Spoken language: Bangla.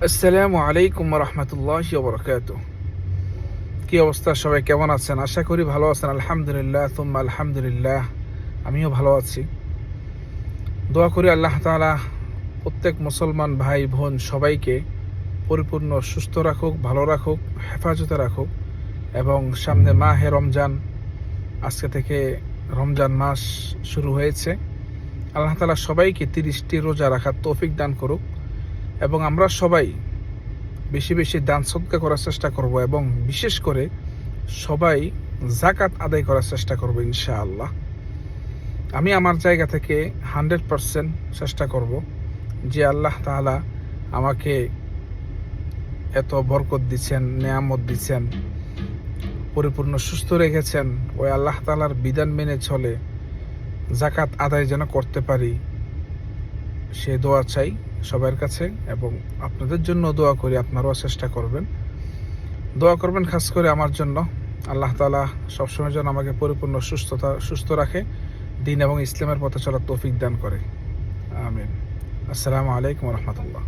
আসসালামু আলাইকুম রহমতুল্লাহি ওয়া বারাকাতুহু। কি অবস্থা, সবাই কেমন আছেন? আশা করি ভালো আছেন। আলহামদুলিল্লাহ, তুম্মা আলহামদুলিল্লাহ, আমিও ভালো আছি। দোয়া করি আল্লাহ তাআলা প্রত্যেক মুসলমান ভাই বোন সবাইকে পরিপূর্ণ সুস্থ রাখুক, ভালো রাখুক, হেফাজতে রাখুক। এবং সামনে মাহে রমজান, আজকে থেকে রমজান মাস শুরু হয়েছে। আল্লাহ তাআলা সবাইকে 30টি রোজা রাখার তৌফিক দান করুক এবং আমরা সবাই বেশি বেশি দান সদকা করার চেষ্টা করব এবং বিশেষ করে সবাই যাকাত আদায় করার চেষ্টা করব ইনশাআল্লাহ। আমি আমার জায়গা থেকে 100% চেষ্টা করব যে আল্লাহ তাআলা আমাকে এত বরকত দিচ্ছেন, নেয়ামত দিচ্ছেন, পরিপূর্ণ সুস্থ রেখেছেন, ওই আল্লাহ তাআলার বিধান মেনে চলে যাকাত আদায় যেন করতে পারি, সে দোয়া চাই সবার কাছে এবং আপনাদের জন্য দোয়া করি। আপনারাও চেষ্টা করবেন, দোয়া করবেন খাস করে আমার জন্য। আল্লাহ তাআলা সবসময় যেন আমাকে পরিপূর্ণ সুস্থ রাখে, দ্বীন এবং ইসলামের পথে চলার তৌফিক দান করে। আমিন। আসসালামু আলাইকুম ওয়া রাহমাতুল্লাহ।